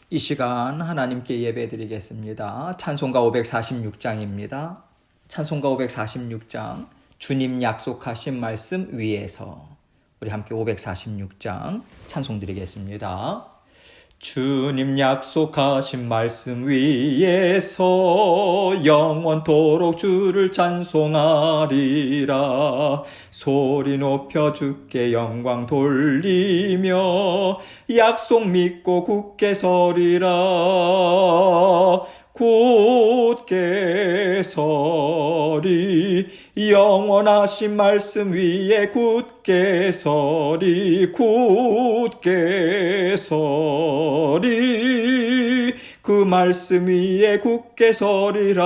이 시간 하나님께 예배드리겠습니다. 찬송가 546장입니다. 찬송가 546장 주님 약속하신 말씀 위에서 우리 함께 546장 찬송 드리겠습니다. 주님 약속하신 말씀 위에서 영원토록 주를 찬송하리라. 소리 높여 주께 영광 돌리며 약속 믿고 굳게 서리라. 굳게 서리 영원하신 말씀 위에 굳게 서리 굳게 서리 그 말씀 위에 굳게 서리라.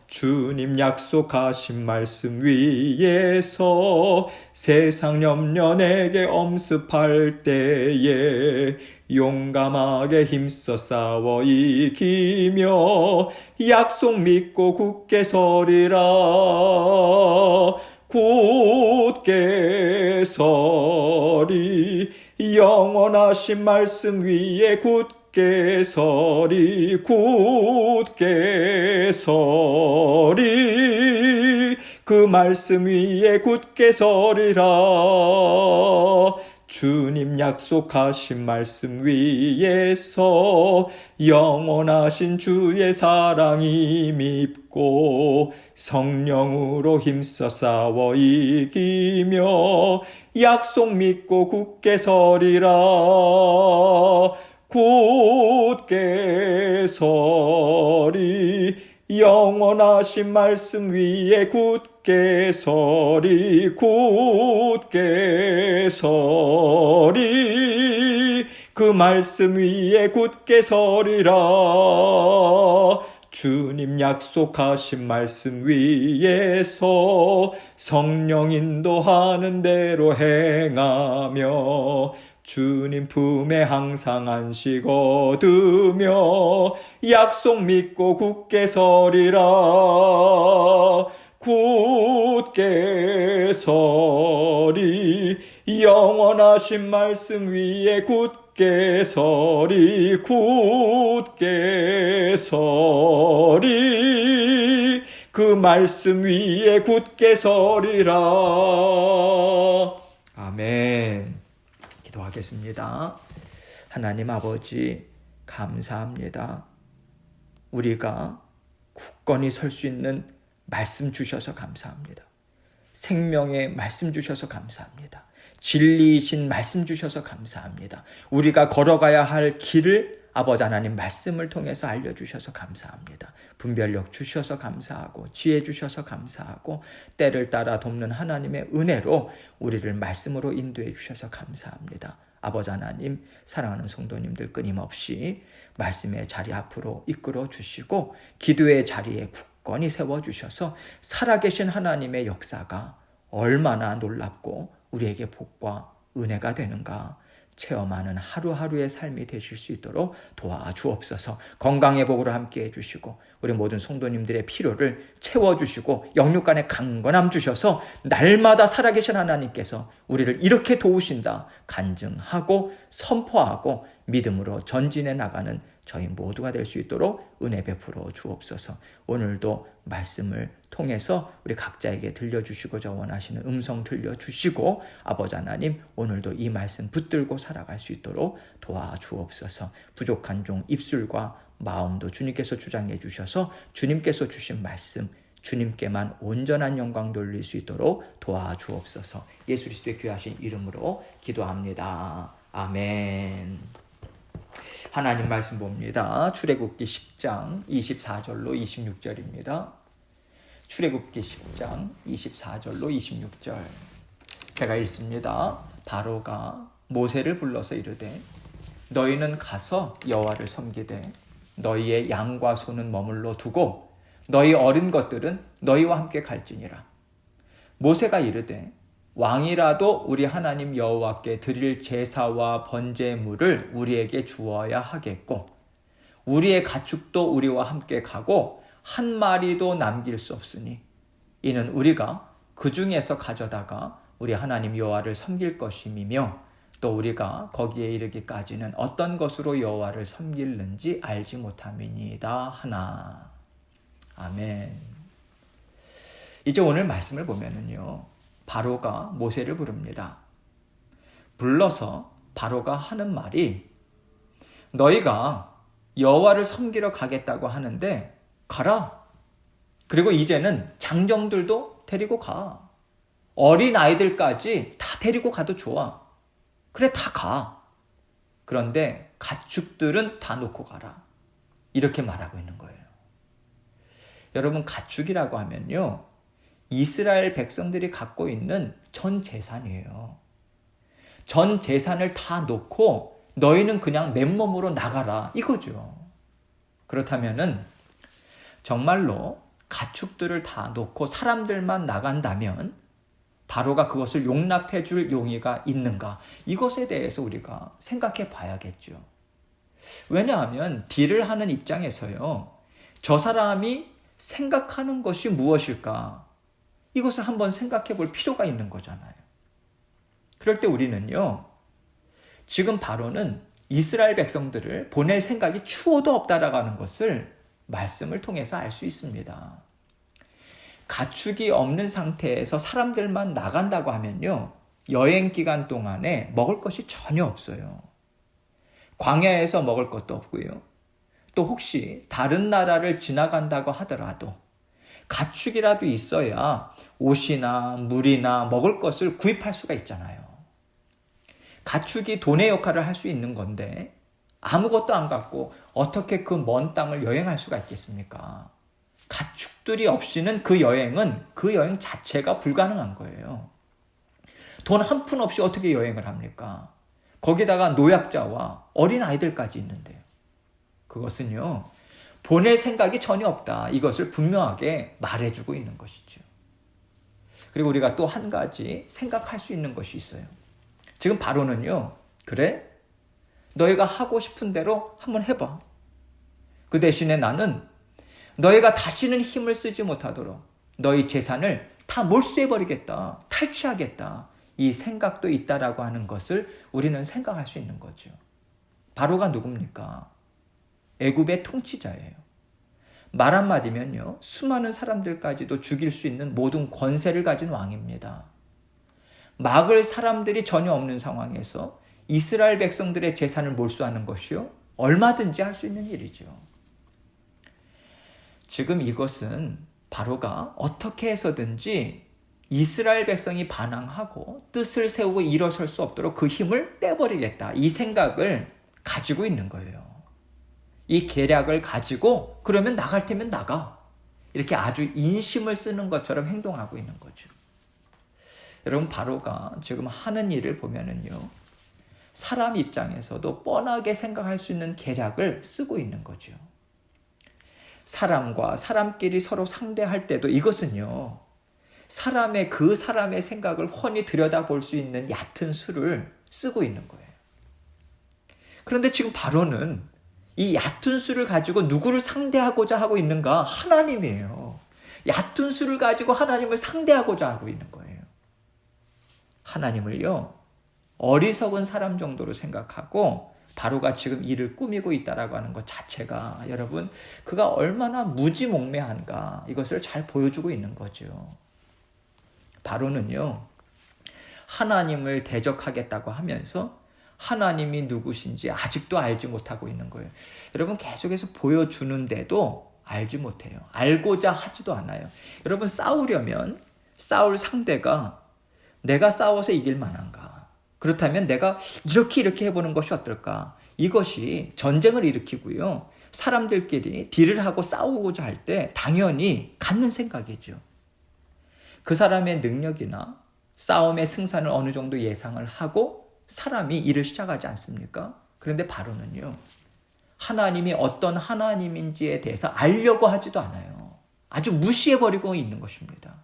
주님 약속하신 말씀 위에서 세상 염려 내게 엄습할 때에 용감하게 힘써 싸워 이기며 약속 믿고 굳게 서리라. 굳게 서리 영원하신 말씀 위에 굳게 서리 굳게 서리 그 말씀 위에 굳게 서리라. 주님 약속하신 말씀 위에서 영원하신 주의 사랑이 밉고 성령으로 힘써 싸워 이기며 약속 믿고 굳게 서리라. 굳게 서리 영원하신 말씀 위에 굳게 서리 굳게 서리 그 말씀 위에 굳게 서리라. 주님 약속하신 말씀 위에서 성령 인도하는 대로 행하며 주님 품에 항상 안식 얻으며 약속 믿고 굳게 서리라. 굳게 서리 영원하신 말씀 위에 굳게 서리 굳게 서리 그 말씀 위에 굳게 서리라. 아멘. 기도하겠습니다. 하나님 아버지 감사합니다. 우리가 굳건히 설 수 있는 말씀 주셔서 감사합니다. 생명의 말씀 주셔서 감사합니다. 진리이신 말씀 주셔서 감사합니다. 우리가 걸어가야 할 길을 아버지 하나님 말씀을 통해서 알려주셔서 감사합니다. 분별력 주셔서 감사하고 지혜 주셔서 감사하고 때를 따라 돕는 하나님의 은혜로 우리를 말씀으로 인도해 주셔서 감사합니다. 아버지 하나님 사랑하는 성도님들 끊임없이 말씀의 자리 앞으로 이끌어 주시고 기도의 자리에 굳건히 세워주셔서 살아계신 하나님의 역사가 얼마나 놀랍고 우리에게 복과 은혜가 되는가 체험하는 하루하루의 삶이 되실 수 있도록 도와주옵소서. 건강의 복으로 함께 해주시고 우리 모든 성도님들의 필요를 채워주시고 영육간의 강건함 주셔서 날마다 살아계신 하나님께서 우리를 이렇게 도우신다 간증하고 선포하고 믿음으로 전진해 나가는 저희 모두가 될 수 있도록 은혜 베풀어 주옵소서. 오늘도 말씀을 통해서 우리 각자에게 들려주시고자 원하시는 음성 들려주시고 아버지 하나님 오늘도 이 말씀 붙들고 살아갈 수 있도록 도와주옵소서. 부족한 종 입술과 마음도 주님께서 주장해 주셔서 주님께서 주신 말씀 주님께만 온전한 영광 돌릴 수 있도록 도와주옵소서. 예수 그리스도의 귀하신 이름으로 기도합니다. 아멘. 하나님 말씀 봅니다. 출애굽기 10장 24절로 26절입니다. 출애굽기 10장 24절로 26절 제가 읽습니다. 바로가 모세를 불러서 이르되 너희는 가서 여호와를 섬기되 너희의 양과 소는 머물러 두고 너희 어린 것들은 너희와 함께 갈지니라. 모세가 이르되 왕이라도 우리 하나님 여호와께 드릴 제사와 번제물을 우리에게 주어야 하겠고 우리의 가축도 우리와 함께 가고 한 마리도 남길 수 없으니 이는 우리가 그 중에서 가져다가 우리 하나님 여호와를 섬길 것임이며 또 우리가 거기에 이르기까지는 어떤 것으로 여호와를 섬기는지 알지 못함이니이다 하나. 아멘. 이제 오늘 말씀을 보면은요, 바로가 모세를 부릅니다. 불러서 바로가 하는 말이, 너희가 여호와를 섬기러 가겠다고 하는데 가라. 그리고 이제는 장정들도 데리고 가. 어린 아이들까지 다 데리고 가도 좋아. 그래, 다 가. 그런데 가축들은 다 놓고 가라. 이렇게 말하고 있는 거예요. 여러분, 가축이라고 하면요, 이스라엘 백성들이 갖고 있는 전 재산이에요. 전 재산을 다 놓고 너희는 그냥 맨몸으로 나가라, 이거죠. 그렇다면은 정말로 가축들을 다 놓고 사람들만 나간다면 바로가 그것을 용납해 줄 용의가 있는가? 이것에 대해서 우리가 생각해 봐야겠죠. 왜냐하면 딜을 하는 입장에서요, 저 사람이 생각하는 것이 무엇일까? 이것을 한번 생각해 볼 필요가 있는 거잖아요. 그럴 때 우리는요, 지금 바로는 이스라엘 백성들을 보낼 생각이 추호도 없다라고 하는 것을 말씀을 통해서 알 수 있습니다. 가축이 없는 상태에서 사람들만 나간다고 하면요, 여행 기간 동안에 먹을 것이 전혀 없어요. 광야에서 먹을 것도 없고요. 또 혹시 다른 나라를 지나간다고 하더라도 가축이라도 있어야 옷이나 물이나 먹을 것을 구입할 수가 있잖아요. 가축이 돈의 역할을 할 수 있는 건데 아무것도 안 갖고 어떻게 그 먼 땅을 여행할 수가 있겠습니까? 가축들이 없이는 그 여행 자체가 불가능한 거예요. 돈 한 푼 없이 어떻게 여행을 합니까? 거기다가 노약자와 어린 아이들까지 있는데요. 그것은요, 보낼 생각이 전혀 없다. 이것을 분명하게 말해주고 있는 것이죠. 그리고 우리가 또 한 가지 생각할 수 있는 것이 있어요. 지금 바로는요, 그래? 너희가 하고 싶은 대로 한번 해봐. 그 대신에 나는 너희가 다시는 힘을 쓰지 못하도록 너희 재산을 다 몰수해버리겠다. 탈취하겠다. 이 생각도 있다라고 하는 것을 우리는 생각할 수 있는 거죠. 바로가 누굽니까? 애굽의 통치자예요. 말 한마디면요, 수많은 사람들까지도 죽일 수 있는 모든 권세를 가진 왕입니다. 막을 사람들이 전혀 없는 상황에서 이스라엘 백성들의 재산을 몰수하는 것이요, 얼마든지 할 수 있는 일이죠. 지금 이것은 바로가 어떻게 해서든지 이스라엘 백성이 반항하고 뜻을 세우고 일어설 수 없도록 그 힘을 빼버리겠다, 이 생각을 가지고 있는 거예요. 이 계략을 가지고 그러면 나갈 테면 나가, 이렇게 아주 인심을 쓰는 것처럼 행동하고 있는 거죠. 여러분, 바로가 지금 하는 일을 보면은요, 사람 입장에서도 뻔하게 생각할 수 있는 계략을 쓰고 있는 거죠. 사람과 사람끼리 서로 상대할 때도 이것은요, 그 사람의 생각을 훤히 들여다볼 수 있는 얕은 수를 쓰고 있는 거예요. 그런데 지금 바로는 이 얕은 수를 가지고 누구를 상대하고자 하고 있는가? 하나님이에요. 얕은 수를 가지고 하나님을 상대하고자 하고 있는 거예요. 하나님을요, 어리석은 사람 정도로 생각하고 바로가 지금 일을 꾸미고 있다라고 하는 것 자체가, 여러분, 그가 얼마나 무지몽매한가, 이것을 잘 보여주고 있는 거죠. 바로는요, 하나님을 대적하겠다고 하면서 하나님이 누구신지 아직도 알지 못하고 있는 거예요. 여러분, 계속해서 보여주는데도 알지 못해요. 알고자 하지도 않아요. 여러분, 싸우려면 싸울 상대가 내가 싸워서 이길 만한가? 그렇다면 내가 이렇게 해보는 것이 어떨까? 이것이 전쟁을 일으키고요, 사람들끼리 딜을 하고 싸우고자 할 때 당연히 갖는 생각이죠. 그 사람의 능력이나 싸움의 승산을 어느 정도 예상을 하고 사람이 일을 시작하지 않습니까? 그런데 바로는요, 하나님이 어떤 하나님인지에 대해서 알려고 하지도 않아요. 아주 무시해버리고 있는 것입니다.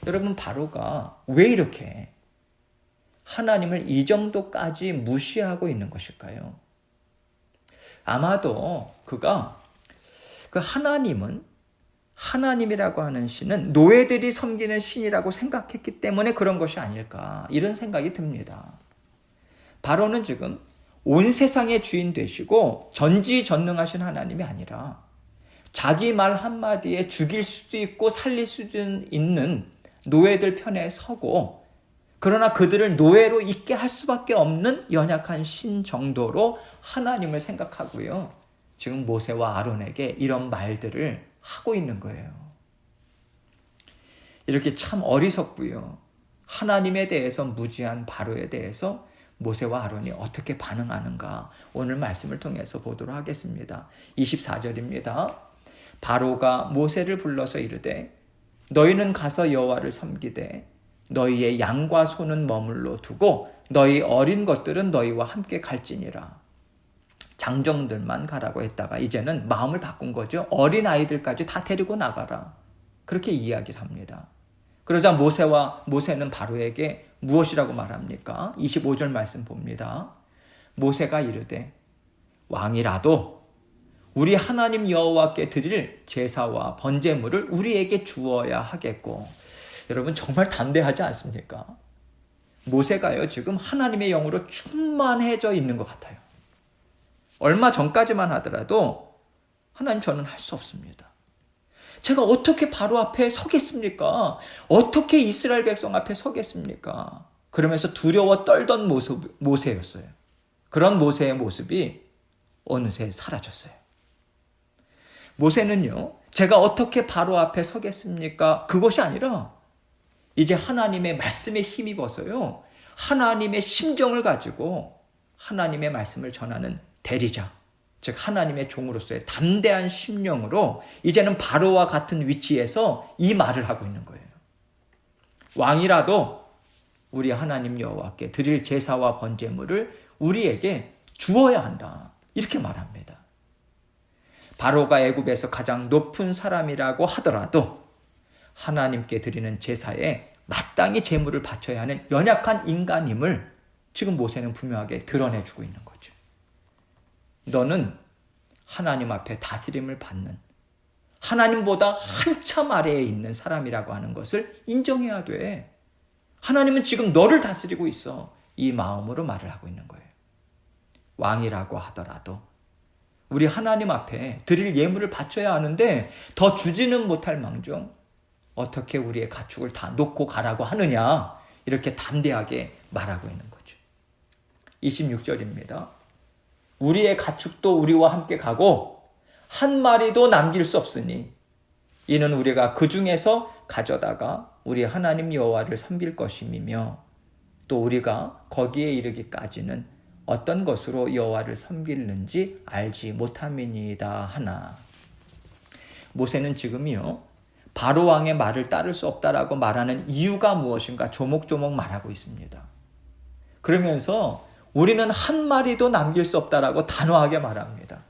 여러분, 바로가 왜 이렇게 하나님을 이 정도까지 무시하고 있는 것일까요? 아마도 그가 그 하나님이라고 하는 신은 노예들이 섬기는 신이라고 생각했기 때문에 그런 것이 아닐까, 이런 생각이 듭니다. 바로는 지금 온 세상의 주인 되시고 전지전능하신 하나님이 아니라 자기 말 한마디에 죽일 수도 있고 살릴 수도 있는 노예들 편에 서고, 그러나 그들을 노예로 있게 할 수밖에 없는 연약한 신 정도로 하나님을 생각하고요. 지금 모세와 아론에게 이런 말들을 하고 있는 거예요. 이렇게 참 어리석고요. 하나님에 대해서 무지한 바로에 대해서 모세와 아론이 어떻게 반응하는가 오늘 말씀을 통해서 보도록 하겠습니다. 24절입니다. 바로가 모세를 불러서 이르되 너희는 가서 여호와를 섬기되 너희의 양과 소는 머물러 두고 너희 어린 것들은 너희와 함께 갈지니라. 장정들만 가라고 했다가 이제는 마음을 바꾼 거죠. 어린 아이들까지 다 데리고 나가라. 그렇게 이야기를 합니다. 그러자 모세는 바로에게 무엇이라고 말합니까? 25절 말씀 봅니다. 모세가 이르되 왕이라도 우리 하나님 여호와께 드릴 제사와 번제물을 우리에게 주어야 하겠고. 여러분 정말 담대하지 않습니까? 모세가요 지금 하나님의 영으로 충만해져 있는 것 같아요. 얼마 전까지만 하더라도 하나님 저는 할 수 없습니다. 제가 어떻게 바로 앞에 서겠습니까? 어떻게 이스라엘 백성 앞에 서겠습니까? 그러면서 두려워 떨던 모세였어요. 그런 모세의 모습이 어느새 사라졌어요. 모세는요, 제가 어떻게 바로 앞에 서겠습니까? 그것이 아니라 이제 하나님의 말씀에 힘입어서요, 하나님의 심정을 가지고 하나님의 말씀을 전하는 대리자, 즉 하나님의 종으로서의 담대한 심령으로 이제는 바로와 같은 위치에서 이 말을 하고 있는 거예요. 왕이라도 우리 하나님 여호와께 드릴 제사와 번제물을 우리에게 주어야 한다. 이렇게 말합니다. 바로가 애굽에서 가장 높은 사람이라고 하더라도 하나님께 드리는 제사에 마땅히 제물을 바쳐야 하는 연약한 인간임을 지금 모세는 분명하게 드러내주고 있는 거죠. 너는 하나님 앞에 다스림을 받는 하나님보다 한참 아래에 있는 사람이라고 하는 것을 인정해야 돼. 하나님은 지금 너를 다스리고 있어. 이 마음으로 말을 하고 있는 거예요. 왕이라고 하더라도 우리 하나님 앞에 드릴 예물을 바쳐야 하는데 더 주지는 못할 망정 어떻게 우리의 가축을 다 놓고 가라고 하느냐, 이렇게 담대하게 말하고 있는 거죠. 26절입니다. 우리의 가축도 우리와 함께 가고 한 마리도 남길 수 없으니 이는 우리가 그 중에서 가져다가 우리 하나님 여호와를 섬길 것임이며 또 우리가 거기에 이르기까지는 어떤 것으로 여호와를 섬기는지 알지 못함이니이다 하나. 모세는 지금이요 바로 왕의 말을 따를 수 없다라고 말하는 이유가 무엇인가 조목조목 말하고 있습니다. 그러면서 우리는 한 마리도 남길 수 없다라고 단호하게 말합니다.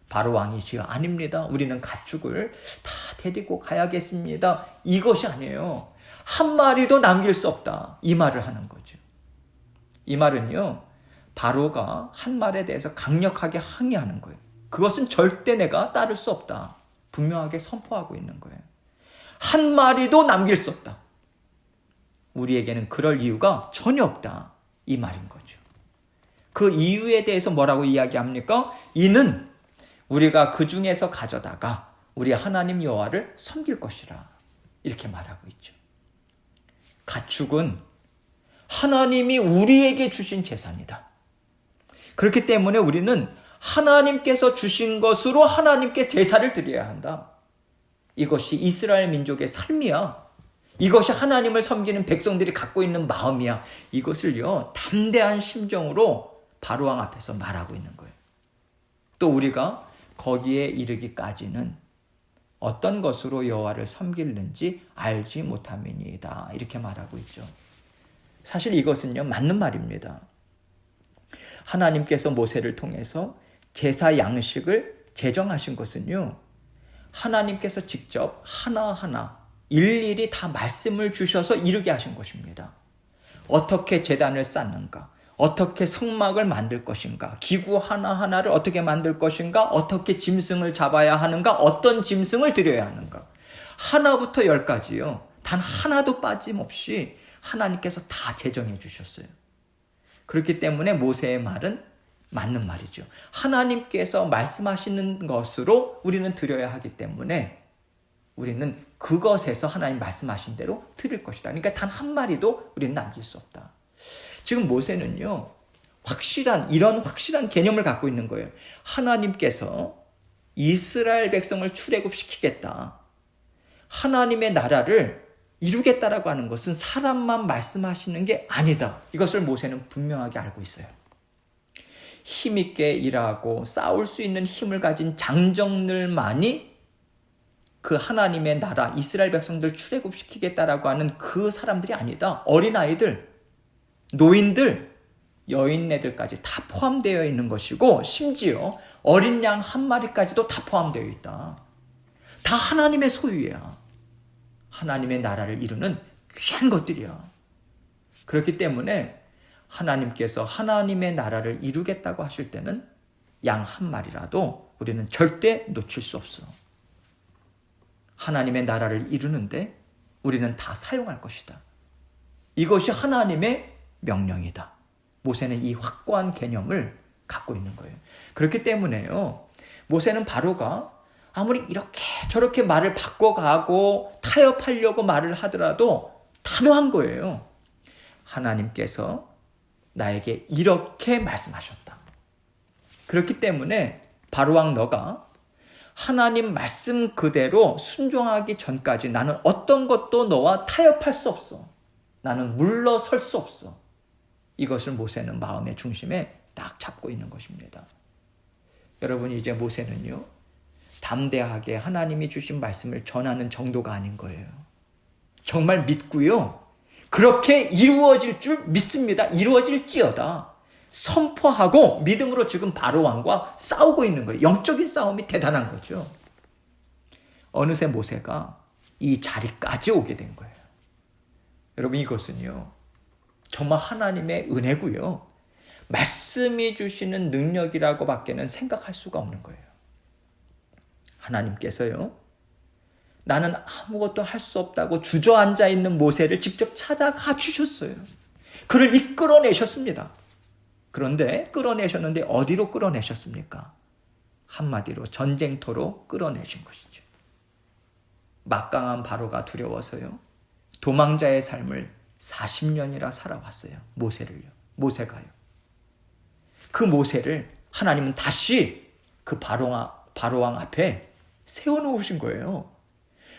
바로 왕이지요? 아닙니다. 우리는 가축을 다 데리고 가야겠습니다. 이것이 아니에요. 한 마리도 남길 수 없다. 이 말을 하는 거죠. 이 말은요, 바로가 한 말에 대해서 강력하게 항의하는 거예요. 그것은 절대 내가 따를 수 없다. 분명하게 선포하고 있는 거예요. 한 마리도 남길 수 없다. 우리에게는 그럴 이유가 전혀 없다. 이 말인 거죠. 그 이유에 대해서 뭐라고 이야기합니까? 이는 우리가 그 중에서 가져다가 우리 하나님 여호와를 섬길 것이라. 이렇게 말하고 있죠. 가축은 하나님이 우리에게 주신 재산이다. 그렇기 때문에 우리는 하나님께서 주신 것으로 하나님께 제사를 드려야 한다. 이것이 이스라엘 민족의 삶이야. 이것이 하나님을 섬기는 백성들이 갖고 있는 마음이야. 이것을요, 담대한 심정으로 바로왕 앞에서 말하고 있는 거예요. 또 우리가 거기에 이르기까지는 어떤 것으로 여호와를 섬기는지 알지 못함이니이다. 이렇게 말하고 있죠. 사실 이것은요, 맞는 말입니다. 하나님께서 모세를 통해서 제사 양식을 제정하신 것은요, 하나님께서 직접 하나하나 일일이 다 말씀을 주셔서 이루게 하신 것입니다. 어떻게 제단을 쌓는가, 어떻게 성막을 만들 것인가, 기구 하나하나를 어떻게 만들 것인가, 어떻게 짐승을 잡아야 하는가, 어떤 짐승을 드려야 하는가, 하나부터 열까지요, 단 하나도 빠짐없이 하나님께서 다 제정해 주셨어요. 그렇기 때문에 모세의 말은 맞는 말이죠. 하나님께서 말씀하시는 것으로 우리는 드려야 하기 때문에 우리는 그것에서 하나님 말씀하신 대로 드릴 것이다. 그러니까 단 한 마리도 우리는 남길 수 없다. 지금 모세는요, 이런 확실한 개념을 갖고 있는 거예요. 하나님께서 이스라엘 백성을 출애굽시키겠다, 하나님의 나라를 이루겠다라고 하는 것은 사람만 말씀하시는 게 아니다. 이것을 모세는 분명하게 알고 있어요. 힘있게 일하고 싸울 수 있는 힘을 가진 장정들만이 그 하나님의 나라, 이스라엘 백성들 출애굽시키겠다라고 하는 그 사람들이 아니다. 어린아이들, 노인들, 여인네들까지 다 포함되어 있는 것이고, 심지어 어린 양 한 마리까지도 다 포함되어 있다. 다 하나님의 소유야. 하나님의 나라를 이루는 귀한 것들이야. 그렇기 때문에 하나님께서 하나님의 나라를 이루겠다고 하실 때는 양 한 마리라도 우리는 절대 놓칠 수 없어. 하나님의 나라를 이루는데 우리는 다 사용할 것이다. 이것이 하나님의 명령이다. 모세는 이 확고한 개념을 갖고 있는 거예요. 그렇기 때문에요, 모세는 바로가 아무리 이렇게 저렇게 말을 바꿔가고 타협하려고 말을 하더라도 단호한 거예요. 하나님께서 나에게 이렇게 말씀하셨다. 그렇기 때문에 바로왕, 너가 하나님 말씀 그대로 순종하기 전까지 나는 어떤 것도 너와 타협할 수 없어. 나는 물러설 수 없어. 이것을 모세는 마음의 중심에 딱 잡고 있는 것입니다. 여러분, 이제 모세는요, 담대하게 하나님이 주신 말씀을 전하는 정도가 아닌 거예요. 정말 믿고요, 그렇게 이루어질 줄 믿습니다. 이루어질지어다 선포하고 믿음으로 지금 바로왕과 싸우고 있는 거예요. 영적인 싸움이 대단한 거죠. 어느새 모세가 이 자리까지 오게 된 거예요. 여러분, 이것은요, 정말 하나님의 은혜고요, 말씀이 주시는 능력이라고 밖에는 생각할 수가 없는 거예요. 하나님께서요, 나는 아무것도 할 수 없다고 주저앉아 있는 모세를 직접 찾아가 주셨어요. 그를 이끌어내셨습니다. 그런데 끌어내셨는데 어디로 끌어내셨습니까? 한마디로 전쟁터로 끌어내신 것이죠. 막강한 바로가 두려워서요, 도망자의 삶을 40년이나 살아왔어요. 모세가요. 그 모세를 하나님은 다시 그 바로왕 앞에 세워놓으신 거예요.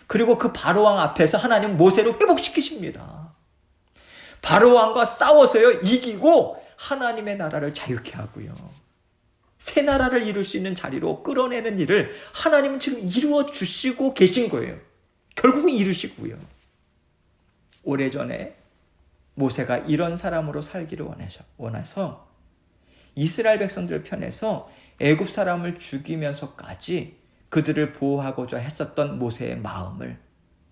그리고 그 바로왕 앞에서 하나님은 모세를 회복시키십니다. 바로왕과 싸워서요, 이기고 하나님의 나라를 자유케 하고요, 새 나라를 이룰 수 있는 자리로 끌어내는 일을 하나님은 지금 이루어 주시고 계신 거예요. 결국은 이루시고요. 오래전에 모세가 이런 사람으로 살기를 원해서 이스라엘 백성들 편에서 애굽 사람을 죽이면서까지 그들을 보호하고자 했었던 모세의 마음을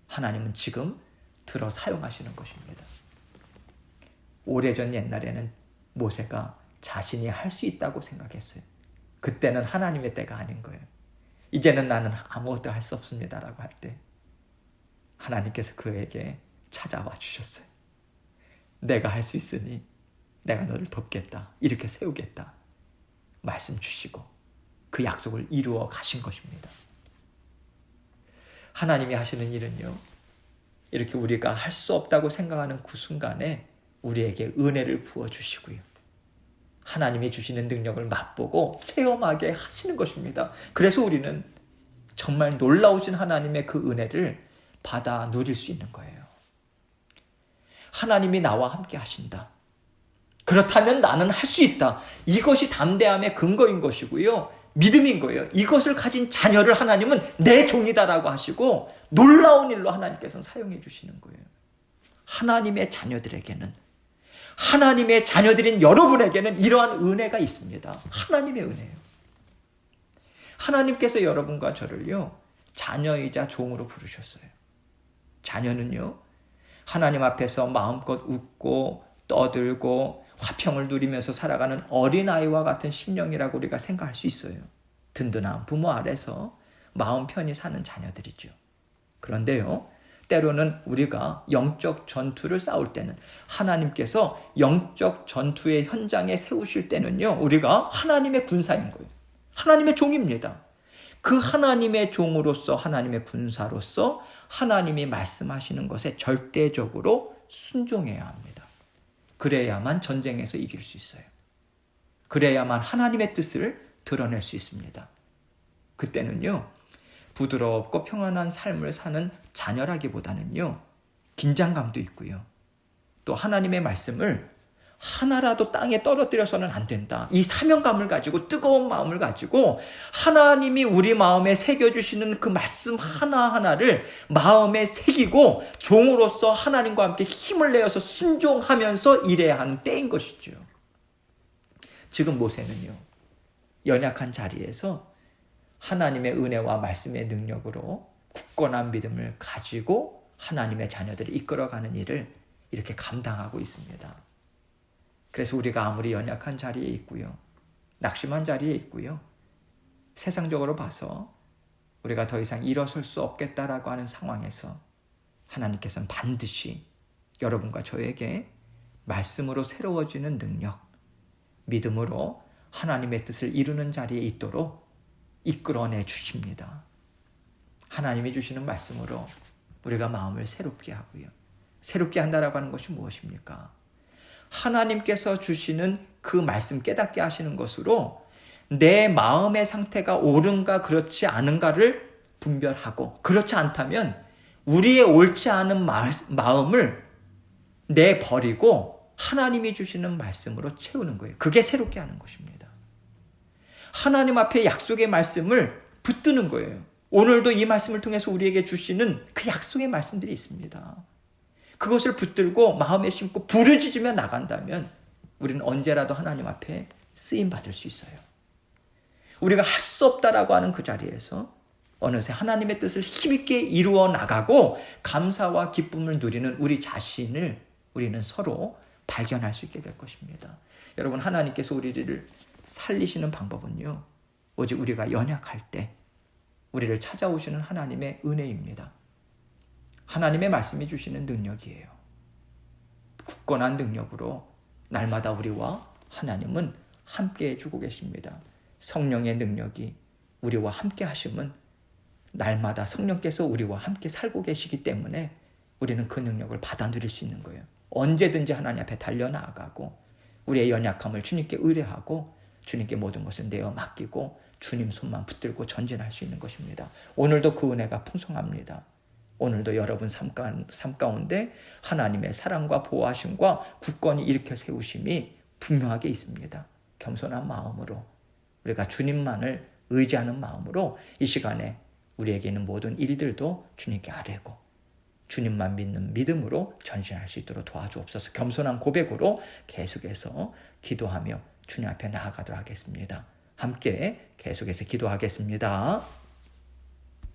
하나님은 지금 들어 사용하시는 것입니다. 오래전 옛날에는 모세가 자신이 할 수 있다고 생각했어요. 그때는 하나님의 때가 아닌 거예요. 이제는 나는 아무것도 할 수 없습니다라고 할 때 하나님께서 그에게 찾아와 주셨어요. 내가 할 수 있으니 내가 너를 돕겠다, 이렇게 세우겠다 말씀 주시고 그 약속을 이루어 가신 것입니다. 하나님이 하시는 일은요, 이렇게 우리가 할 수 없다고 생각하는 그 순간에 우리에게 은혜를 부어주시고요, 하나님이 주시는 능력을 맛보고 체험하게 하시는 것입니다. 그래서 우리는 정말 놀라우신 하나님의 그 은혜를 받아 누릴 수 있는 거예요. 하나님이 나와 함께 하신다, 그렇다면 나는 할 수 있다, 이것이 담대함의 근거인 것이고요, 믿음인 거예요. 이것을 가진 자녀를 하나님은 내 종이다라고 하시고 놀라운 일로 하나님께서는 사용해 주시는 거예요. 하나님의 자녀들에게는, 하나님의 자녀들인 여러분에게는 이러한 은혜가 있습니다. 하나님의 은혜예요. 하나님께서 여러분과 저를요, 자녀이자 종으로 부르셨어요. 자녀는요, 하나님 앞에서 마음껏 웃고 떠들고 화평을 누리면서 살아가는 어린아이와 같은 심령이라고 우리가 생각할 수 있어요. 든든한 부모 아래서 마음 편히 사는 자녀들이죠. 그런데요, 때로는 우리가 영적 전투를 싸울 때는 하나님께서 영적 전투의 현장에 세우실 때는요, 우리가 하나님의 군사인 거예요. 하나님의 종입니다. 그 하나님의 종으로서, 하나님의 군사로서 하나님이 말씀하시는 것에 절대적으로 순종해야 합니다. 그래야만 전쟁에서 이길 수 있어요. 그래야만 하나님의 뜻을 드러낼 수 있습니다. 그때는요, 부드럽고 평안한 삶을 사는 자녀라기보다는요, 긴장감도 있고요. 또 하나님의 말씀을 하나라도 땅에 떨어뜨려서는 안 된다. 이 사명감을 가지고, 뜨거운 마음을 가지고 하나님이 우리 마음에 새겨주시는 그 말씀 하나하나를 마음에 새기고 종으로서 하나님과 함께 힘을 내어서 순종하면서 일해야 하는 때인 것이죠. 지금 모세는요, 연약한 자리에서 하나님의 은혜와 말씀의 능력으로 굳건한 믿음을 가지고 하나님의 자녀들을 이끌어가는 일을 이렇게 감당하고 있습니다. 그래서 우리가 아무리 연약한 자리에 있고요, 낙심한 자리에 있고요, 세상적으로 봐서 우리가 더 이상 일어설 수 없겠다라고 하는 상황에서 하나님께서는 반드시 여러분과 저에게 말씀으로 새로워지는 능력, 믿음으로 하나님의 뜻을 이루는 자리에 있도록 이끌어내 주십니다. 하나님이 주시는 말씀으로 우리가 마음을 새롭게 하고요. 새롭게 한다라고 하는 것이 무엇입니까? 하나님께서 주시는 그 말씀 깨닫게 하시는 것으로 내 마음의 상태가 옳은가 그렇지 않은가를 분별하고, 그렇지 않다면 우리의 옳지 않은 마음을 내버리고 하나님이 주시는 말씀으로 채우는 거예요. 그게 새롭게 하는 것입니다. 하나님 앞에 약속의 말씀을 붙드는 거예요. 오늘도 이 말씀을 통해서 우리에게 주시는 그 약속의 말씀들이 있습니다. 그것을 붙들고 마음에 심고 부르짖으며 나간다면 우리는 언제라도 하나님 앞에 쓰임받을 수 있어요. 우리가 할 수 없다라고 하는 그 자리에서 어느새 하나님의 뜻을 힘있게 이루어 나가고 감사와 기쁨을 누리는 우리 자신을 우리는 서로 발견할 수 있게 될 것입니다. 여러분, 하나님께서 우리를 살리시는 방법은요, 오직 우리가 연약할 때 우리를 찾아오시는 하나님의 은혜입니다. 하나님의 말씀이 주시는 능력이에요. 굳건한 능력으로 날마다 우리와 하나님은 함께 해주고 계십니다. 성령의 능력이 우리와 함께 하심은 날마다 성령께서 우리와 함께 살고 계시기 때문에 우리는 그 능력을 받아 누릴 수 있는 거예요. 언제든지 하나님 앞에 달려나가고 우리의 연약함을 주님께 의뢰하고 주님께 모든 것을 내어 맡기고 주님 손만 붙들고 전진할 수 있는 것입니다. 오늘도 그 은혜가 풍성합니다. 오늘도 여러분 삶 가운데 하나님의 사랑과 보호하심과 굳건히 일으켜 세우심이 분명하게 있습니다. 겸손한 마음으로 우리가 주님만을 의지하는 마음으로 이 시간에 우리에게 있는 모든 일들도 주님께 아뢰고 주님만 믿는 믿음으로 전진할 수 있도록 도와주옵소서. 겸손한 고백으로 계속해서 기도하며 주님 앞에 나아가도록 하겠습니다. 함께 계속해서 기도하겠습니다.